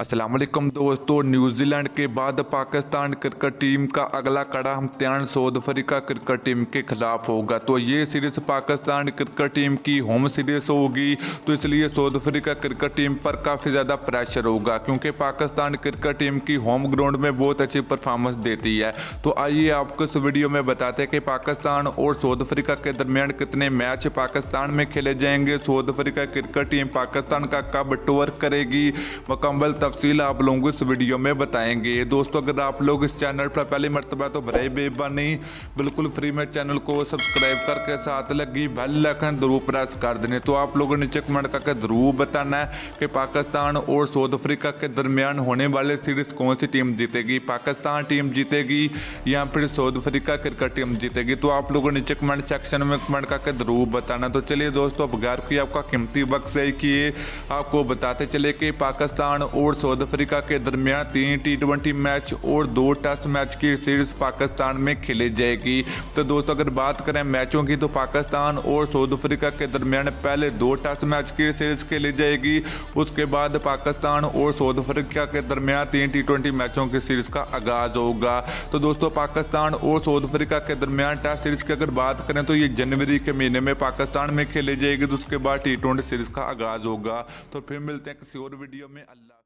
अस्सलाम वालेकुम दोस्तों। न्यूजीलैंड के बाद पाकिस्तान क्रिकेट टीम का अगला कड़ा इम्तिहान साउथ अफ्रीका क्रिकेट टीम के खिलाफ होगा। तो ये सीरीज़ पाकिस्तान क्रिकेट टीम की होम सीरीज़ होगी, तो इसलिए साउथ अफ्रीका क्रिकेट टीम पर काफ़ी ज़्यादा प्रेशर होगा, क्योंकि पाकिस्तान क्रिकेट टीम की होम ग्राउंड में बहुत अच्छी परफॉर्मेंस देती है। तो आइए आपको इस वीडियो में बताते हैं कि पाकिस्तान और साउथ अफ्रीका के दरमियान कितने मैच पाकिस्तान में खेले जाएंगे, south Africa cricket team Pakistan का कब टूर करेगी, मुकम्मल तफसील आप लोगों को इस वीडियो में बताएंगे। दोस्तों, अगर आप लोग इस चैनल पर पहली मरतबा तो बड़े बेबानी बिल्कुल फ्री में चैनल को सब्सक्राइब करके साथ लगी बेल आइकन जरूर प्रेस कर देने। तो आप लोगों ने नीचे कमेंट करके जरूर बताना है कि पाकिस्तान और साउथ अफ्रीका के दरमियान होने वाले सीरीज कौन सी टीम जीतेगी, पाकिस्तान टीम जीतेगी या फिर साउथ अफ्रीका क्रिकेट टीम जीतेगी। तो आप लोगों ने नीचे कमेंट सेक्शन में कमेंट करके जरूर बताना। तो चलिए दोस्तों, बगैर कोई आपका कीमती वक्त से किए आपको बताते चले कि पाकिस्तान और साउथ अफ्रीका के दरमियान 3 T20 मैच और 2 टेस्ट मैच की सीरीज पाकिस्तान में खेली जाएगी। तो दोस्तों, अगर बात करें मैचों की, तो पाकिस्तान और साउथ अफ्रीका के दरमियान पहले 2 टेस्ट मैच की सीरीज खेली जाएगी, उसके बाद पाकिस्तान और साउथ अफ्रीका के दरमियान 3 T20 मैचों की सीरीज का आगाज होगा। तो दोस्तों, पाकिस्तान और साउथ अफ्रीका के दरमियान टेस्ट सीरीज की अगर बात करें तो ये जनवरी के महीने में पाकिस्तान में खेली जाएगी, तो उसके बाद T20 सीरीज का आगाज होगा। तो फिर मिलते हैं किसी और वीडियो में। अल्लाह।